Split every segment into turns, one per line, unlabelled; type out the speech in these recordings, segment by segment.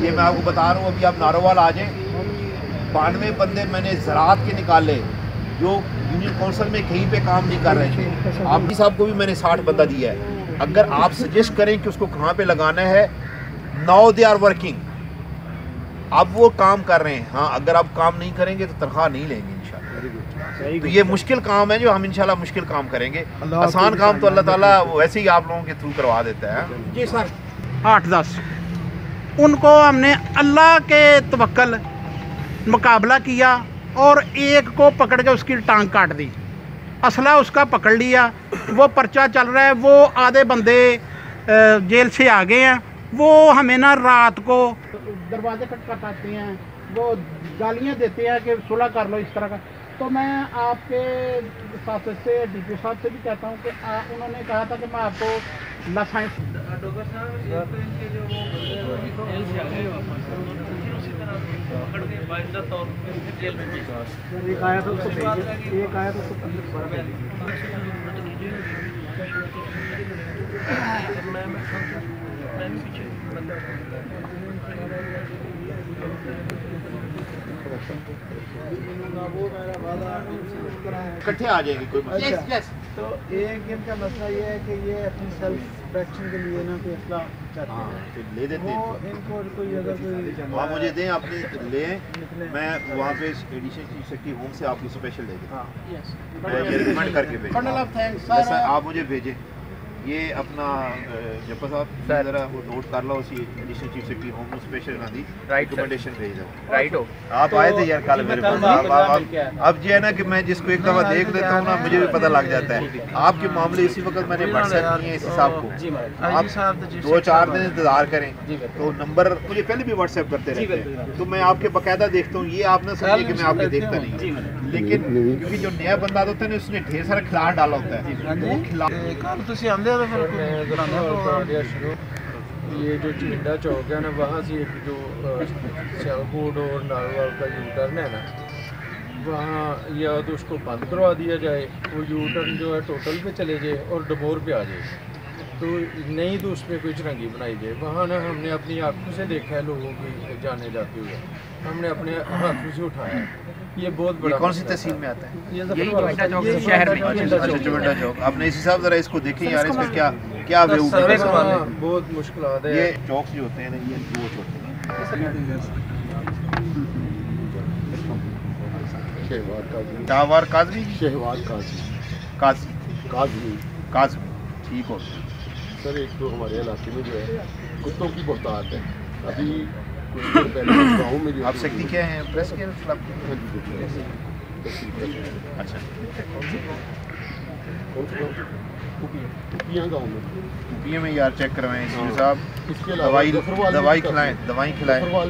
یہ میں آپ کو بتا رہا ہوں. ابھی آپ ناروال آ جائیں, 92 بندے میں نے زراعت کے نکالے جو یونین کونسل میں کہیں پہ کام نہیں کر رہے تھے. آپ صاحب کو بھی میں نے 60 بندہ دیا ہے. اگر آپ سجیسٹ کریں کہ اس کو کہاں پہ لگانا ہے, ناؤ دے آر ورکنگ, اب وہ کام کر رہے ہیں. ہاں اگر آپ کام نہیں کریں گے تو تنخواہ نہیں لیں گے انشاءاللہ. تو یہ مشکل کام ہے جو ہم انشاءاللہ مشکل کام کریں گے. آسان کام تو اللہ تعالیٰ ویسے ہی آپ لوگوں کے تھرو کروا دیتا ہے.
جی سر 8-10 ان کو ہم نے اللہ کے توکل مقابلہ کیا اور ایک کو پکڑ کے اس کی ٹانگ کاٹ دی. اسلحہ اس کا پکڑ لیا, وہ پرچہ چل رہا ہے. وہ آدھے بندے جیل سے آ گئے ہیں. وہ ہمیں نا رات کو دروازے کھٹکھٹاتے ہیں, وہ گالیاں دیتے ہیں کہ صلح کر لو اس طرح کا. تو میں آپ کے ساتھ سے ڈی پی صاحب سے بھی کہتا ہوں کہ انہوں نے کہا تھا کہ میں آپ کو لائسنس
اکٹھے آ جائیں گے کوئی مسئلہ.
تو ایک ان کا مسئلہ یہ ہے کہ یہ اپنی سیلف پروٹیکشن کے لیے نا کوئی اسلحہ چاہتے ہیں,
تو لے دیتے ہیں.
ان کو کوئی اگر کوئی
وہاں مجھے دیں, اپنے لیں, میں وہاں پہ ایڈیشنل چیف سیکرٹری ہوم سے آپ کو اسپیشل دے دیں. میں یہ ریکمینڈ کر کے بھیجیں. آپ مجھے بھیجیں یہ اپنا جفا صاحب ذرا وہ نوٹ کر لو, اسی ایڈیشنل چیف سیکرٹری ہوم کو اسپیشل نہ دی ریکمنڈیشن بھیج دو.
رائٹ ہو
آپ آئے تھے یار کل میرے پاس. اب یہ ہے نا کہ میں جس کو ایک دفعہ دیکھ لیتا ہوں نا مجھے بھی پتہ لگ جاتا ہے. آپ کے معاملے اسی وقت میں نے واٹس ایپ کیے ہیں اسی صاحب کو. آپ 2-4 دن انتظار کریں تو نمبر مجھے پہلے بھی واٹس ایپ کرتے رہتے ہیں, تو میں آپ کے باقاعدہ دیکھتا ہوں. یہ آپ نے سمجھے کہ میں آپ کے دیکھتا نہیں, لیکن کیونکہ جو نیا بندہ ہوتا ہے نا اس نے ڈھیر سارا کھلاڑ ڈالا ہوتا ہے.
یہ جو چنڈا چوک ہے نا وہاں سے ایک جو سیالکوٹ اور ناروال کا یو ٹرن ہے نا, وہاں یا تو اس کو بند کروا دیا جائے, وہ یو ٹرن جو ہے ٹوٹل پہ چلے جائے اور ڈبور پہ آ جائے, تو نہیں تو اس پہ کوئی چرنگی بنائی جائے. وہاں نا ہم نے اپنی آنکھوں سے دیکھا ہے لوگوں کی جانے جاتے ہوئے, ہم نے اپنے ہاتھوں سے اٹھایا. یہ بہت بڑا.
کون سی تحصیل میں آتا ہے؟
یہی چوٹا چوک شہر میں.
اچھا چوٹا چوک. آپ نے اسی صاحب ذرا اس کو دیکھیں یار, اس پہ کیا ویو
بہت مشکلات ہے.
یہ چوک جو ہوتے ہیں نا یہ دو ہوتے ہیں. شہوار کاظمی,
شہوار کاظمی,
کاظمی کاظمی ٹھیک ہو
سر. ایک تو ہمارے علاقے میں جو ہے کتوں کی بہتات ہے. ابھی کچھ دیر پہلے گاؤں میں جو
آپ سیکٹری کیا ہیں پریس کے کلب کے؟ اچھا
گاؤں میں
پی میں یار چیک کروائیں صاحب.
اس کے علاوہ
دوائی کھلائیں
میں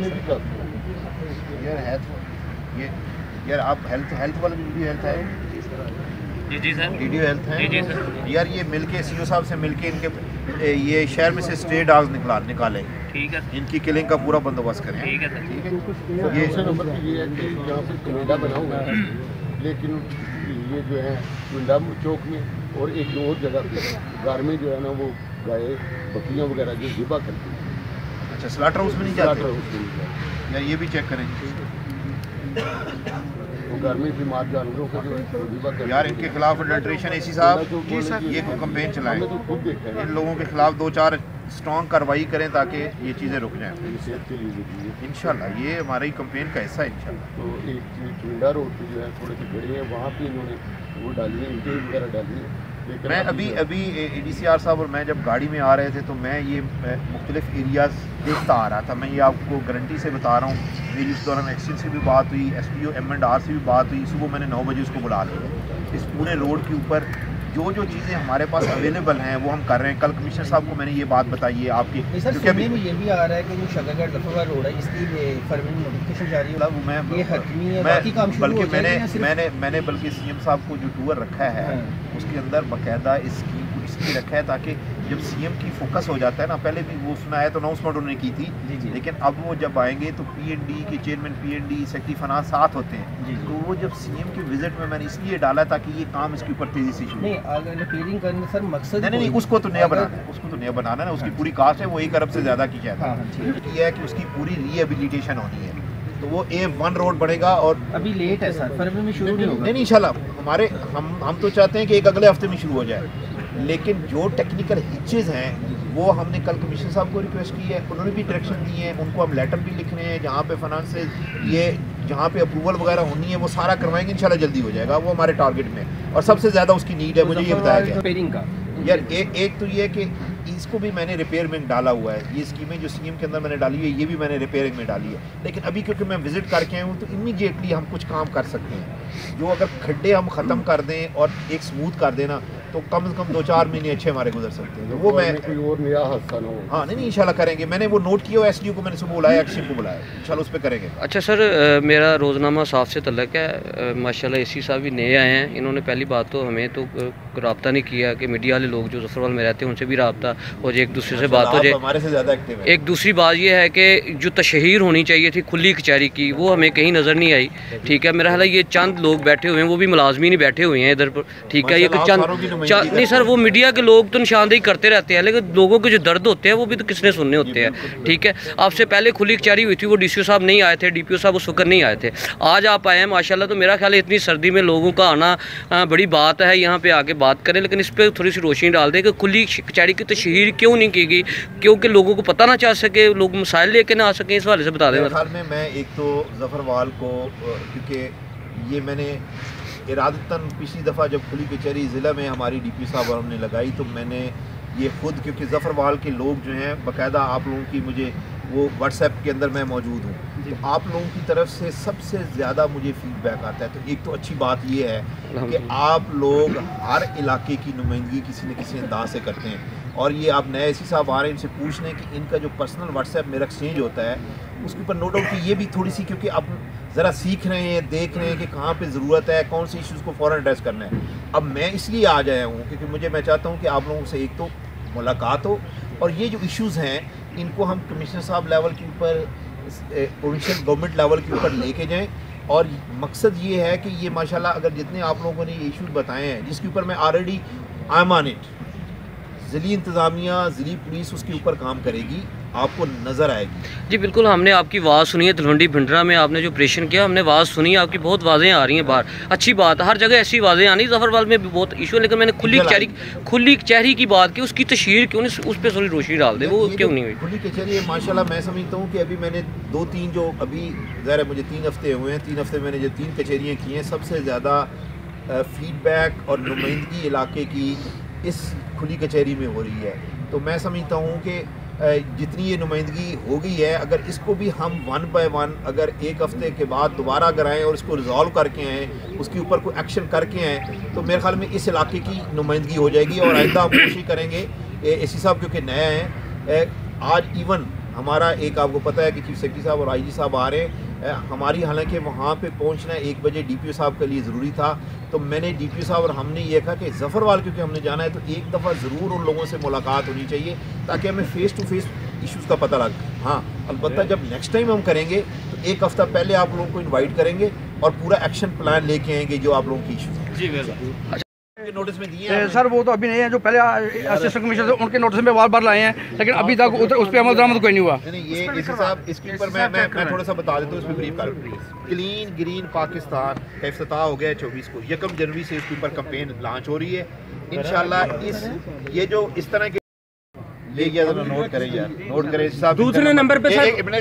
بھی کرتے ہیں
یار. ہے یہ یار آپ ہیلتھ والے ویڈیو ہیلتھ ہے.
جی سر
ویڈیو ہیلتھ ہے.
جی سر.
یار یہ مل کے سی او صاحب سے مل کے ان کے یہ شہر میں سے اسٹری ڈاگز نکالیں.
ٹھیک ہے.
ان کی کلنگ کا پورا بندوبست کریں.
ٹھیک ہے سر.
ٹھیک ہے.
یہ دوسرے نمبر پہ یہ ہے کہ یہاں پہ کینیڈا بنا ہوا ہے, لیکن یہ جو ہے ونڈا چوک میں اور ایک دو اور جگہ پہ گھر میں جو ہے نا وہ گائے بکریاں وغیرہ جو ذبح کرتی ہیں.
اچھا سلاٹر ہاؤس میں نہیں جاتے یار, یہ بھی چیک کریں.
گھر میں بیمار جانوروں کو جو ہے
یار ان کے خلاف اڈلٹریشن اے سی صاحب یہ کو کمپین چلائیں. ان لوگوں کے خلاف 2-4 اسٹرانگ کارروائی کریں تاکہ یہ چیزیں رک جائیں.
صحت کے لیے ضروری ہے
انشاءاللہ یہ ہماری کمپین کا حصہ ہے انشاءاللہ.
تو ایک چیز چونڈا روڈ پہ جو ہے تھوڑے سے گھڑے ہیں, وہاں پہ انہوں نے وہ ڈالی ہے, اینٹیں وغیرہ ڈالی ہیں.
میں ابھی اے ڈی سی آر صاحب اور میں جب گاڑی میں آ رہے تھے تو میں یہ مختلف ایریاز دیکھتا آ رہا تھا. میں یہ آپ کو گارنٹی سے بتا رہا ہوں, میری اس دوران ایکسچنج سے بھی بات ہوئی, ایس پی او M&R سے بھی بات ہوئی. صبح میں نے 9 بجے اس کو بلا لیا. اس پورے روڈ کے اوپر جو چیزیں ہمارے پاس اویلیبل ہیں وہ ہم کر رہے ہیں. کل کمشنر صاحب کو میں نے یہ بات بتائی ہے آپ کی,
کیونکہ ابھی یہ بھی آ رہا ہے کہ جو شگرگڑھ ظفرآباد روڈ ہے اس کی فرمنگ نوٹیفکیشن جاری ہے, یہ حتمی ہے, باقی کام شروع ہو جائے گا.
میں نے بلکہ سی ایم صاحب کو جو ٹور رکھا ہے اس کے اندر باقاعدہ اس کی رکھا ہے تاکہ جب سی ایم کی فوکس ہو جاتا ہے نا, پہلے بھی وہ سنا ہے تو اناؤنسمنٹ انہوں نے کی تھی, لیکن اب وہ جب آئیں گے تو پی این ڈی کے چیئرمین, پی این ڈی سیکرٹری فنانس ساتھ ہوتے ہیں, تو وہ جب سی ایم کی وزٹ میں نے اس لیے ڈالا تاکہ یہ کام اس کے اوپر تیزی سے شروع نہیں, اس کو تو نیا بنانا ہے, اس کو تو نیا بنانا ہے, اس کی پوری کاسٹ ہے وہ 1 ارب سے زیادہ کی شاید یہ ہے کہ اس کی پوری ری ایبلیٹیشن ہونی ہے, تو وہ A1 روڈ بڑھے گا. اور
ابھی لیٹ ہے سر, فروری میں شروع نہیں ہوگا.
نہیں انشاءاللہ ہم تو چاہتے ہیں کہ ایک اگلے ہفتے میں شروع ہو جائے, لیکن جو ٹیکنیکل ہچز ہیں وہ ہم نے کل کمشنر صاحب کو ریکویسٹ کی ہے, انہوں نے بھی ڈائریکشن دی ہے, ان کو ہم لیٹر بھی لکھ رہے ہیں جہاں پہ فنانس سے یہ جہاں پہ اپروول وغیرہ ہونی ہے وہ سارا کروائیں گے, انشاءاللہ جلدی ہو جائے گا, وہ ہمارے ٹارگٹ میں, اور سب سے زیادہ اس کی نیڈ ہے. مجھے یہ بتایا گیا یار ایک تو یہ کہ اس کو بھی میں نے ریپیئرنگ میں ڈالا ہوا ہے, یہ اسکیمیں جو سی ایم کے اندر میں نے ڈالی ہے یہ بھی میں نے ریپیئرنگ میں ڈالی ہے, لیکن ابھی کیونکہ میں وزٹ کر کے آیا ہوں تو امیڈیٹلی ہم کچھ کام کر سکتے ہیں. جو اگر کھڈے ہم ختم کر دیں اور ایک سموتھ کر دینا تو کم از کم 2-4 مہینے اچھے ہمارے گزر سکتے ہیں. وہ میں
کوئی اور نیا حادثہ نہ ہو.
ہاں نہیں انشاءاللہ کریں گے, میں نے وہ نوٹ کیا, ایس ڈی او کو میں نے صبح بلایا, ایکشن کو بلایا, انشاءاللہ اس پہ کریں گے.
اچھا سر, میرا روزنامہ صاف سے تعلق ہے, ماشاءاللہ اے سی صاحب بھی نئے آئے ہیں, انہوں نے پہلی بات تو ہمیں تو رابطہ نہیں کیا کہ میڈیا والے لوگ جو ظفروال میں رہتے ہیں ان سے بھی رابطہ ہو جائے, ایک دوسرے سے بات ہو جائے.
ہمارے سے زیادہ ایکٹیو ہے.
ایک دوسری بات یہ ہے کہ جو تشہیر ہونی چاہیے تھی کھلی کچہری کی وہ ہمیں کہیں نظر نہیں آئی. ٹھیک ہے, میرا خیال ہے یہ چند لوگ بیٹھے ہوئے ہیں, وہ بھی ملازمین ہی بیٹھے ہوئے ہیں ادھر پر. ٹھیک ہے, یہ چند نہیں سر, وہ میڈیا کے لوگ تو نشاندہی کرتے رہتے ہیں, لیکن لوگوں کے جو درد ہوتے ہیں وہ بھی تو کس نے سننے ہوتے ہیں. ٹھیک ہے, آپ سے پہلے کھلی کچہری ہوئی تھی, وہ ڈی سی او صاحب نہیں آئے تھے, ڈی پی او صاحب اس وقت نہیں آئے تھے, آج آپ آئے ہیں ماشاءاللہ. تو میرا خیال ہے اتنی سردی میں لوگوں کا آنا بڑی بات ہے, یہاں پہ آ کے بات کریں, لیکن اس پہ تھوڑی سی روشنی ڈال دیں کہ کھلی کچہری کی تشہیر کیوں نہیں کی گئی, کیونکہ لوگوں کو پتہ نہ چل سکے, لوگ مسائل لے کے نہ آ سکیں, اس حوالے سے بتا دیں.
میرے خیال میں ایک تو ظفروال کو, کیونکہ یہ میں نے ارادتاً پچھلی دفعہ جب کھلی کچہری ضلع میں ہماری ڈی پی صاحب اور ہم نے لگائی تو میں نے یہ خود, کیونکہ ظفروال کے لوگ جو ہیں باقاعدہ آپ لوگوں کی, مجھے وہ واٹس ایپ کے اندر میں موجود ہوں, تو آپ لوگوں کی طرف سے سب سے زیادہ مجھے فیڈ بیک آتا ہے. تو ایک تو اچھی بات یہ ہے کہ آپ لوگ ہر علاقے کی نمائندگی کسی نہ کسی انداز سے کرتے ہیں, اور یہ آپ نئے اے سی صاحب آ رہے ہیں ان سے پوچھ لیں کہ ان کا جو پرسنل واٹس ایپ میرا ایکسچینج ہوتا ہے اس کے اوپر نو ڈاؤٹ کہ یہ بھی تھوڑی سی, کیونکہ اب ذرا سیکھ رہے ہیں, دیکھ رہے ہیں کہ کہاں پہ ضرورت ہے, کون سے ایشوز کو فوراً ایڈریس کرنا ہے. اب میں اس لیے آ جایا ہوں کیونکہ میں چاہتا ہوں کہ آپ لوگوں سے ایک تو ملاقات ہو, اور یہ جو ایشوز ہیں ان کو ہم کمشنر صاحب لیول کے اوپر, پروونشل گورنمنٹ لیول کے اوپر لے کے جائیں. اور مقصد یہ ہے کہ یہ ماشاءاللہ اگر جتنے آپ لوگوں نے یہ ایشوز بتائے ہیں جس کے اوپر میں already I am on it, ضلعی انتظامیہ, ضلعی پولیس اس کے اوپر کام کرے گی, آپ کو نظر آئے گی.
جی بالکل, ہم نے آپ کی آواز سنی ہے, تلونڈی بھنڈرا میں آپ نے جو آپریشن کیا ہم نے آواز سنی ہے آپ کی, بہت واضح آ رہی ہیں باہر, اچھی بات ہے, ہر جگہ ایسی واضح آنی. ظفروال میں بھی بہت ایشو ہے, لیکن میں نے کھلی کچہری کی بات کی, اس کی تشہیر کیوں نہیں, اس پہ تھوڑی روشنی ڈال دیں, وہ کیوں نہیں ہوئی
کھلی کچہری. ماشاءاللہ میں سمجھتا ہوں کہ ابھی میں نے 2-3 جو ابھی ظاہر ہے مجھے 3 ہفتے ہوئے ہیں, 3 ہفتے میں نے جو 3 کچہریاں کی ہیں, سب سے زیادہ فیڈ بیک اور نمائندگی علاقے کی اس کھلی کچہری میں ہو رہی ہے. تو میں سمجھتا ہوں کہ جتنی یہ نمائندگی ہو گئی ہے, اگر اس کو بھی ہم 1 بائی 1 اگر 1 ہفتے کے بعد دوبارہ اگر آئیں اور اس کو ریزالو کر کے آئیں, اس کے اوپر کوئی ایکشن کر کے آئیں, تو میرے خیال میں اس علاقے کی نمائندگی ہو جائے گی. اور آئندہ ہم کوشش کریں گے, اے سی صاحب کیونکہ نئے ہیں, آج ایون ہمارا ایک آپ کو پتہ ہے کہ چیف سیکرٹری صاحب اور آئی جی صاحب آ رہے ہیں, ہماری حالانکہ وہاں پہ پہنچنا 1 بجے ڈی پی او صاحب کے لیے ضروری تھا, تو میں نے ڈی پی او صاحب اور ہم نے یہ کہا کہ ظفروال کیونکہ ہم نے جانا ہے تو ایک دفعہ ضرور ان لوگوں سے ملاقات ہونی چاہیے تاکہ ہمیں فیس ٹو فیس ایشوز کا پتہ لگ. ہاں البتہ جب نیکسٹ ٹائم ہم کریں گے تو 1 ہفتہ پہلے آپ لوگوں کو انوائٹ کریں گے اور پورا ایکشن پلان لے کے آئیں گے جو آپ لوگوں کی ایشوز ہیں. جی نوٹس میں دیے ہیں
سر, وہ تو ابھی نہیں ہے, جو پہلے اسسٹنٹ کمشنر تھے ان کے نوٹس میں بار لائے ہیں, لیکن ابھی تک اس پہ عمل درآمد کوئی نہیں ہوا.
یہ اے سی صاحب اس کے اوپر میں تھوڑا سا بتا دیتا ہوں, اس میں بریف کر. کلین گرین پاکستان کا افتتاح ہو گیا 24 کو, 1 جنوری سے اس کے اوپر کمپین لانچ ہو رہی ہے انشاءاللہ. یہ جو اس طرح کے لے گیا ذرا نوٹ کریں یار, نوٹ کریں صاحب.
دوسرے نمبر پہ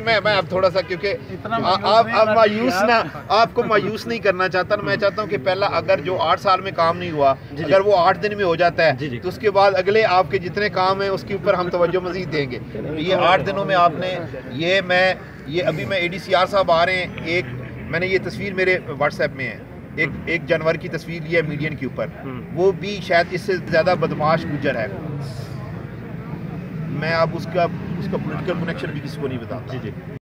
میں اب تھوڑا سا, کیونکہ آپ مایوس نہ, آپ کو مایوس نہیں کرنا چاہتا, میں چاہتا ہوں کہ پہلا اگر جو 8 سال میں کام نہیں ہوا, اگر وہ 8 دن میں ہو جاتا ہے تو اس کے بعد اگلے آپ کے جتنے کام ہیں اس کے اوپر ہم توجہ مزید دیں گے. یہ 8 دنوں میں آپ نے یہ ابھی میں اے ڈی سی آر صاحب آ رہے ہیں, ایک میں نے یہ تصویر میرے واٹس ایپ میں ہے, 1 جنوری کی تصویر لی ہے میڈین کے اوپر, وہ بھی شاید اس سے زیادہ بدماش گجر ہے. میں اب اس کا پولیٹیکل کنیکشن بھی کسی کو نہیں بتاتا.